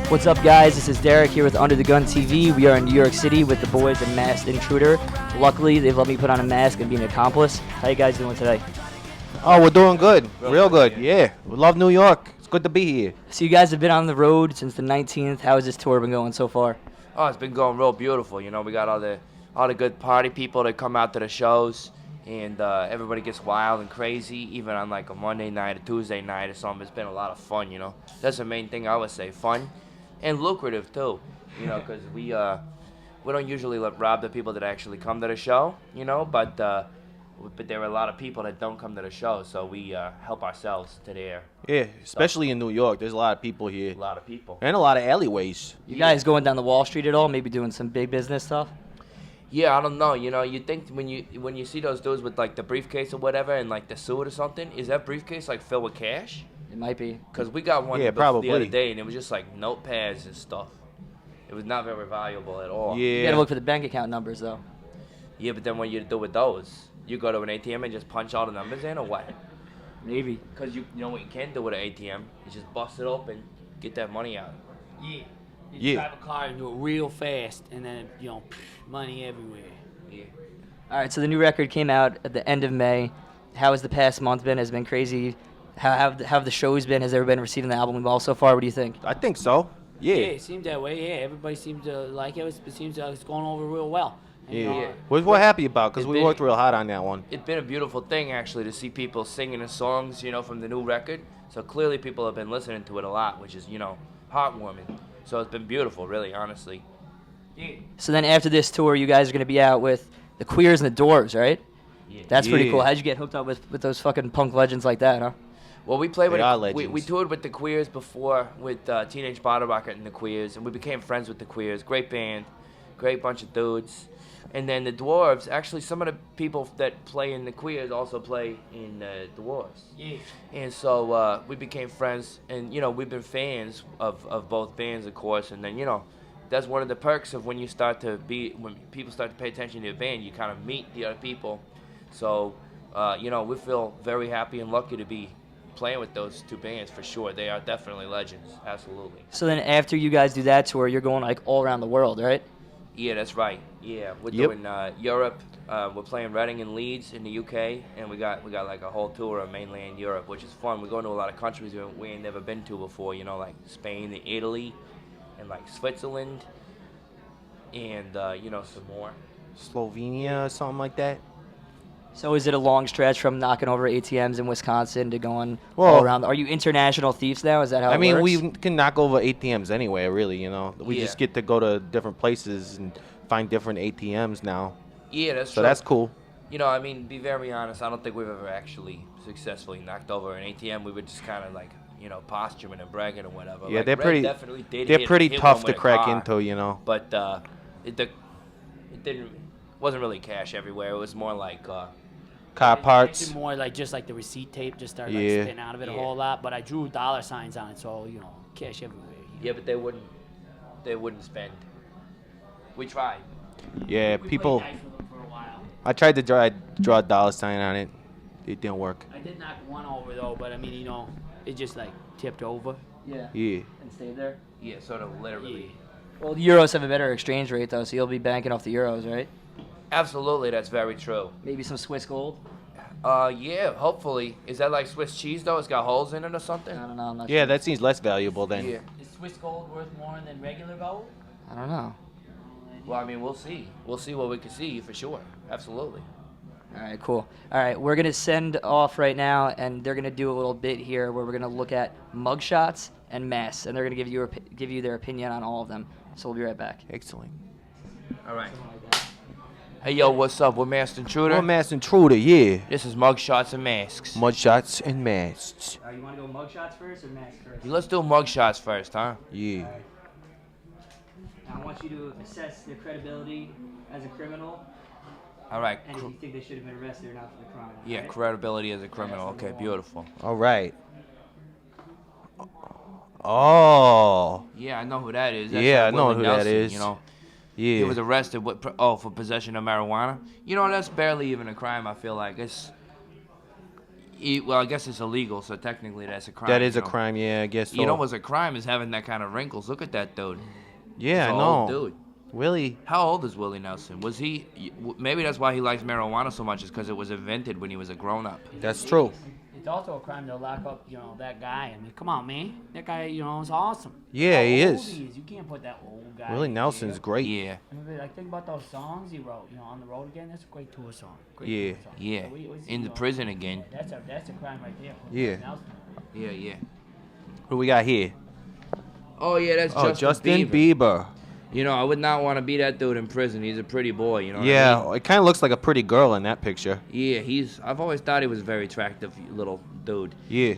What's up, guys? This is Derek here with Under the Gun TV. We are in New York City with the boys at Masked Intruder. Luckily, they've let me put on a mask and be an accomplice. How you guys doing today? Oh, we're doing good. Real good. Yeah. We love New York. It's good to be here. So you guys have been on the road since the 19th. How has this tour been going so far? Oh, it's been going real beautiful. You know, we got all the good party people that come out to the shows, and everybody gets wild and crazy, even on like a Monday night, a Tuesday night or something. It's been a lot of fun, you know. That's the main thing I would say, fun and lucrative too, you know, because we don't usually rob the people that actually come to the show, you know, but there are a lot of people that don't come to the show, so we help ourselves to there. Yeah, especially in New York. There's a lot of people here. A lot of people. And a lot of alleyways. You guys going down the Wall Street at all? Maybe doing some big business stuff? Yeah, I don't know. You know, you think when you see those dudes with like the briefcase or whatever and like the suit or something, is that briefcase like filled with cash? It might be. Because we got one Yeah, the probably. other day, and it was just like notepads and stuff. It was not very valuable at all. You Yeah. gotta look for the bank account numbers, though. Yeah, but then what you do with those? You go to an ATM and just punch all the numbers in, or what? Maybe. Because you know what you can do with an ATM? You just bust it open, get that money out. Yeah. You Yeah. drive a car and do it real fast, and then, money everywhere. Yeah. All right, so the new record came out at the end of May. How has the past month been? Has it been crazy? How have the shows been? Has everybody been receiving the album well so far? What do you think? I think so. Yeah. It seems that way. Yeah, everybody seems to like it. It seems like it's going over real well. And, Yeah. We're happy about because It's we been- worked real hard on that one. It's been a beautiful thing, actually, to see people singing the songs, you know, from the new record. So clearly people have been listening to it a lot, which is, you know, heartwarming. So it's been beautiful, really, honestly. So then after this tour, you guys are going to be out with the Queers and the Doors, right? Yeah. That's pretty Yeah. cool. How'd you get hooked up with those fucking punk legends like that, huh? Well, we played with They are we legends. toured with the Queers before with Teenage Bottle Rocket and the Queers, and we became friends with the Queers. Great band, great bunch of dudes. And then the Dwarves, actually, some of the people that play in the Queers also play in the Dwarves. Yeah. And so we became friends, and you know we've been fans of both bands, of course. And then you know that's one of the perks of when people start to pay attention to your band, you kind of meet the other people. So you know we feel very happy and lucky to be playing with those two bands for sure. They are definitely legends, absolutely. So then after you guys do that tour, you're going like all around the world, right? Yeah, that's right. Yeah, we're Yep. doing Europe. We're playing Reading and Leeds in the UK, and we got like a whole tour of mainland Europe, which is fun. We're going to a lot of countries we ain't never been to before. You know, like Spain and Italy, and like Switzerland, and you know some more. Slovenia or something like that. So is it a long stretch from knocking over ATMs in Wisconsin to going Well- all around? Are you international thieves now? Is that how I it mean, works? we can knock over ATMs anywhere, really, you know. We Yeah. just get to go to different places and find different ATMs now. Yeah, that's So true. that's cool. You know, I mean, be very honest. I don't think we've ever actually successfully knocked over an ATM. We were just kind of like, you know, posturing and bragging or whatever. Yeah, Like, they're Red pretty. Definitely did They're hit- pretty hit tough one to with a crack car. into, you know. But it wasn't really cash everywhere. It was more like Car It's parts. more like just like the receipt tape just started Yeah. like spitting out of it a Yeah. whole lot. But I drew dollar signs on it, so cash everywhere. yeah, but they wouldn't spend. We tried. Yeah, We people. played nice with them for a while. I tried to draw a dollar sign on it. It didn't work. I did knock one over though, but I mean, it just like tipped over. Yeah. Yeah. And stayed there. Yeah, sort of literally. Well, the euros have a better exchange rate though, so you'll be banking off the euros, right? Absolutely, that's very true. Maybe some Swiss gold. Yeah, hopefully. Is that like Swiss cheese though? It's got holes in it or something? I don't know. I'm not Yeah, sure. that seems less valuable then. Yeah. Is Swiss gold worth more than regular gold? I don't know. Well, I mean, we'll see. We'll see what we can see for sure. Absolutely. All right, cool. All right, we're gonna send off right now, and they're gonna do a little bit here where we're gonna look at mugshots and masks, and they're gonna give you their opinion on all of them. So we'll be right back. Excellent. All right. Hey, yo, what's up? We're Masked Intruder. Well, Mass Intruder, yeah. This is Mugshots and Masks. Mugshots and masks. You want to go mugshots first or masks first? Let's do Mugshots first, huh? Yeah. I want you to assess their credibility as a criminal, All right. and if you think they should have been arrested or not for the crime. Yeah, right? credibility as a criminal. Okay, beautiful. All right. Oh. Yeah, I know who that is. That's Yeah, like I know Willie who that Nelson, is. You know, Yeah. he was arrested for possession of marijuana. You know, that's barely even a crime. I feel like Well, I guess it's illegal, so technically that's a crime. That is you a know? crime. Yeah, I guess so. You know what's a crime is having that kind of wrinkles. Look at that dude. Yeah, He's I an know. old dude. Willie. How old is Willie Nelson? Was he? Maybe that's why he likes marijuana so much, is because it was invented when he was a grown-up. That's true. It's also a crime to lock up, that guy. I mean, come on, man. That guy, is awesome. Yeah, How he old is. He is. You can't put that old guy. Willie in Nelson's there. great. Yeah, I mean, like, think about those songs he wrote. On the road again. That's a great tour song. Great Yeah. tour song. yeah. So what's he In the doing? prison again. That's a crime right there. Yeah. Nelson. Yeah, yeah. Who we got here? Oh yeah, that's Oh, Justin Bieber. I would not want to be that dude in prison. He's a pretty boy. You know. Yeah, What I mean? it kind of looks like a pretty girl in that picture. Yeah, I've always thought he was a very attractive little dude. Yeah.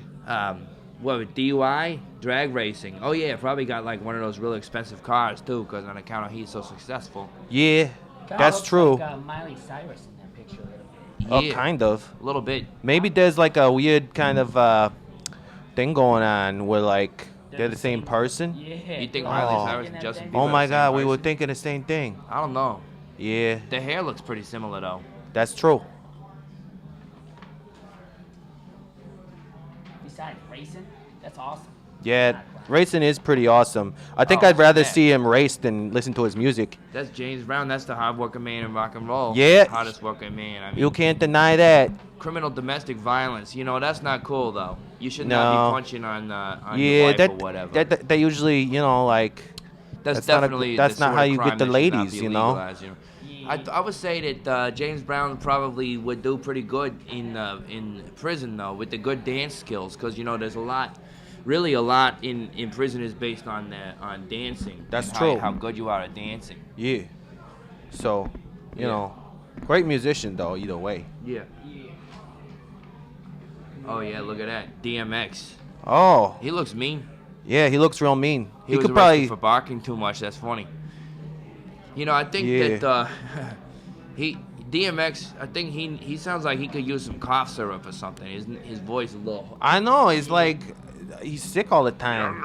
What, DUI? Drag racing. Oh, yeah, probably got, like, one of those really expensive cars, too, because on account of he's so successful. Yeah, Kinda that's looks true. Like, Miley Cyrus in that picture. Oh, Yeah, kind of. a little bit. Maybe there's like a weird kind of thing going on where like they're the same person. Yeah. You think Oh. Miley Cyrus and Justin Bieber Oh my are the same God, we were person? thinking the same thing. I don't know. Yeah, The hair looks pretty similar, though. that's true. Besides racing, that's awesome. Yeah, racing is pretty awesome. I think Oh, I'd rather snap. see him race than listen to his music. That's James Brown. That's the hard-working man in rock and roll. Yeah. Hottest working man. I mean, You can't deny that. criminal domestic violence. That's not cool, though. You should not No. be punching on your Yeah, wife that, or whatever. that usually, like, That's not a- definitely that's the not sort how of you crime get the that should not ladies, be you know? legalized, I would say that James Brown probably would do pretty good in prison, though, with the good dance skills, because there's a lot in prison is based on dancing. That's and true. How good you are at dancing. yeah. So, you Yeah. know, great musician though, either way. Yeah. Oh yeah, look at that DMX. Oh, He looks mean. yeah, he looks real mean. He was could arrested probably. for barking too much. That's funny. I think Yeah. that DMX. I think he sounds like he could use some cough syrup or something. His voice is a little. I know, he's like, he's sick all the time.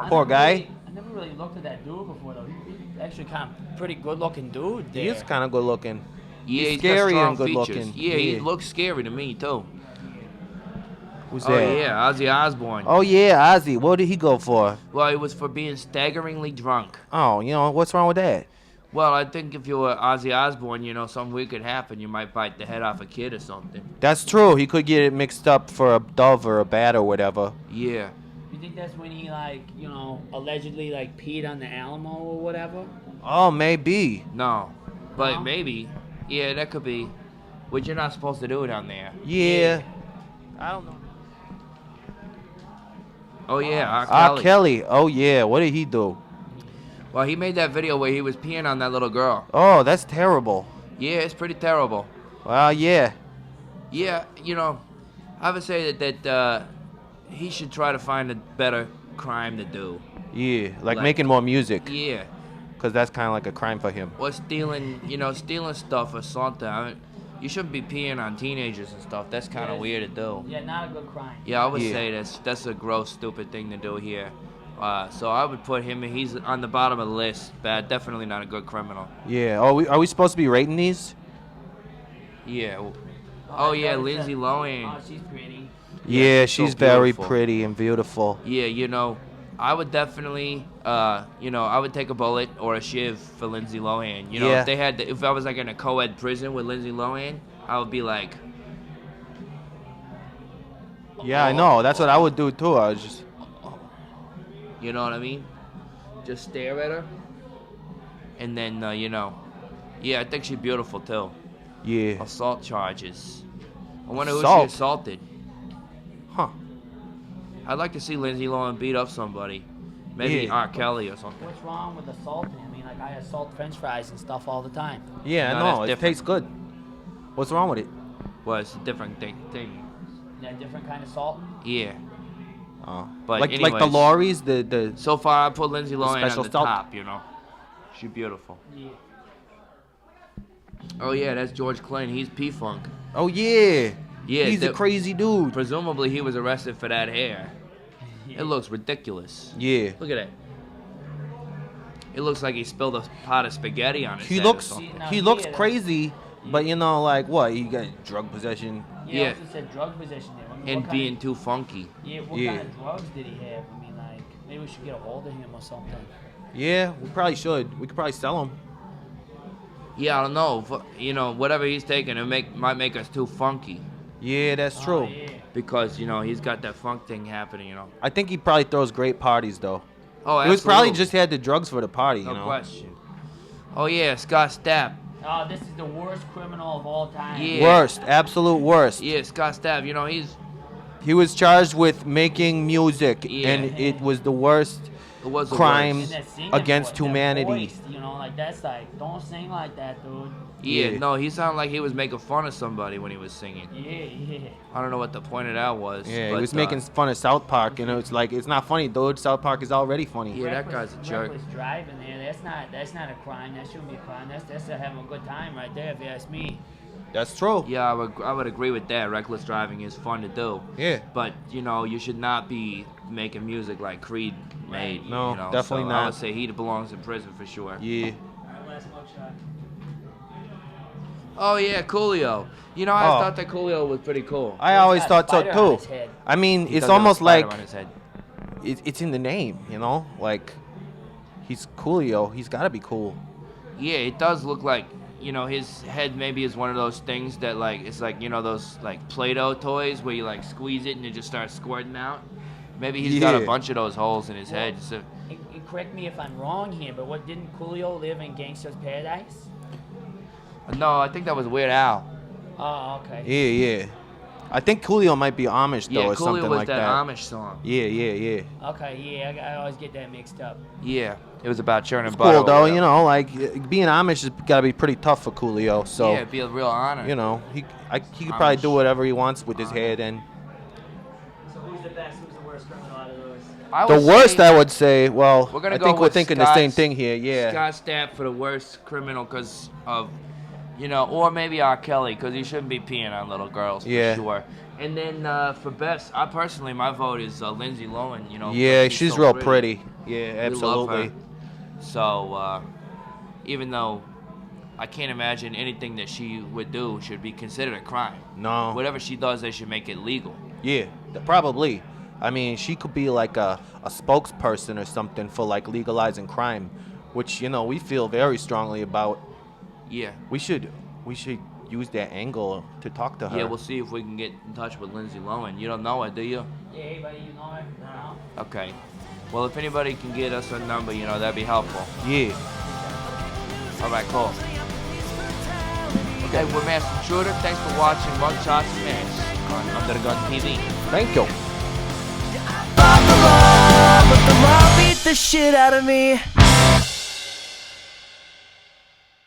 Poor guy. I never really looked at that dude before, though. He's actually kind of pretty good-looking dude there. He is kind of good looking. Yeah, He's got scary strong and good features. looking. Yeah, he Yeah. looks scary to me too. Who's Oh that? yeah, Ozzy Osbourne. Oh yeah, Ozzy. What did he go for? Well, it was for being staggeringly drunk. Oh, what's wrong with that? Well, I think if you were Ozzy Osbourne, something weird could happen. You might bite the head off a kid or something. That's true. He could get it mixed up for a dove or a bat or whatever. Yeah. You think that's when he, allegedly, peed on the Alamo or whatever? Oh, maybe. No. But No? maybe. Yeah, that could be. But you're not supposed to do it down there. Yeah. I don't know. Oh yeah, R. R. Kelly. Kelly. Oh yeah. What did he do? Well, he made that video where he was peeing on that little girl. Oh, that's terrible. Yeah, it's pretty terrible. Well, yeah. Yeah, I would say that he should try to find a better crime to do. Yeah. Like Like- making more music. Yeah. Because that's kind of like a crime for him. Or stealing stuff or something. I mean, you shouldn't be peeing on teenagers and stuff. That's kind of weird to do. Yeah, not a good crime. Yeah, I would Yeah. say that's a gross, stupid thing to do here. So I would put him. He's on the bottom of the list. But definitely not a good criminal. Yeah. Oh, are we supposed to be rating these? Yeah. I Oh yeah, thought it Lindsay said- Lohan. Oh, she's pretty. Yeah, she's so she's very beautiful. pretty and beautiful. Yeah, I would definitely, I would take a bullet or a shiv for Lindsay Lohan. Yeah. If I was like in a co-ed prison with Lindsay Lohan, I would be like, Yeah, I know. That's what I would do too. I was just. you know what I mean? Just stare at her, and then, yeah, I think she's beautiful too. Yeah. Assault charges. I wonder who Assault? she assaulted. Huh. I'd like to see Lindsay Lohan beat up somebody. Maybe Yeah. R. Kelly or something. What's wrong with assaulting? I mean, I assault French fries and stuff all the time. Yeah, No, I know. that's It different. tastes good. What's wrong with it? Well, it's a different thing. Is that a different kind of salt? Yeah. Oh. But like the anyways. lorries, the. So far, I put Lindsay Lohan special on the salt. top, She's beautiful. Yeah. Oh, yeah, that's George Clinton. He's P-Funk. Oh yeah. Yeah, He's a crazy dude. Presumably, he was arrested for that hair. It looks ridiculous. Yeah. Look at it. It looks like he spilled a pot of spaghetti on his He head or looks something. No, he yeah, looks that's- crazy, but like what? He got drug possession. Yeah, Yeah. I also said drug possession there. Let me and What being too funky. Yeah, what Yeah. kind of drugs did he have? I mean, like, maybe we should get a hold of him or something. Yeah, we probably should. We could probably sell them. Yeah, I don't know. You know, whatever he's taking, might make us too funky. Yeah, that's true. Oh, yeah. Because, you know, he's got that funk thing happening, you know. I think he probably throws great parties though. Oh, It was probably absolutely. just had the drugs for the party, you No know. question. Oh, yeah, Scott Stapp. Oh, this is the worst criminal of all time. Yeah. Worst, absolute worst. Yeah, Scott Stapp, you know, He was charged with making music, Yeah. and it was the worst it was the crime worst. And that singing against voice, that humanity. voice, you know, like, that's like, don't sing like that, dude. Yeah, Yeah. no, he sounded like he was making fun of somebody when he was singing. Yeah. I don't know what the point of that was. Yeah, but, he was making fun of South Park, and it's like, it's not funny, dude. South Park is already funny. Yeah, that guy's a jerk. Reckless driving there, that's not a crime. That shouldn't be a crime. That's having a good time right there, if you ask me. That's true. Yeah, I would agree with that. Reckless driving is fun to do. Yeah. But, you know, you should not be making music like Creed made. No, you know, definitely so not. I would say he belongs in prison for sure. Yeah. Last mugshot. Oh, yeah, Coolio. You know, I Oh. thought that Coolio was pretty cool. I always got a thought so spider on too. his head. I mean, He it's does have a almost spider like on his head. it's in the name, you know? Like, he's Coolio. He's got to be cool. Yeah, it does look like, you know, his head maybe is one of those things that, like, it's like, you know, those, like, Play-Doh toys where you, like, squeeze it and it just starts squirting out. Maybe he's got a Yeah. bunch of those holes in his head. So, And correct me if I'm wrong here, but what didn't Coolio live in Gangster's Paradise? no, I think that was Weird Al. Oh, okay. Yeah, yeah. I think Coolio might be Amish, though, Yeah, or something Coolio was like that that. Amish song. Yeah, yeah, yeah. Okay, yeah, I always get that mixed up. Yeah, it was about churning It's butter. cool, or though, whatever. you know, like, being Amish has got to be pretty tough for Coolio, so, Yeah, it'd be a real honor. you know, he could probably do Amish. whatever he wants with his head, and So who's the best? Who's the worst criminal out of those? I the would worst, say I would say, well, We're gonna I go think we're with thinking the same Scott's- thing here, yeah. Scott Stapp for the worst criminal because of, you know, or maybe R. Kelly because he shouldn't be peeing on little girls Yeah. for sure. And then for best, I personally, my vote is Lindsay Lohan. You know. Yeah, because she's so real pretty. Yeah, We love her. absolutely. So even though I can't imagine anything that she would do should be considered a crime. No. Whatever she does, they should make it legal. Yeah, probably. I mean, she could be like a spokesperson or something for like legalizing crime, which, you know, we feel very strongly about. Yeah. We should use that angle to talk to her. Yeah, we'll see if we can get in touch with Lindsay Lohan. You don't know her, do you? Yeah, anybody you know her? No. Okay. Well, if anybody can get us a number, you know, that'd be helpful. Yeah. All right, cool. Okay, we're Master Intruder. Thanks for watching Mugshots and Mass on Under the Gun TV. Thank you. But the law beat the shit out of me.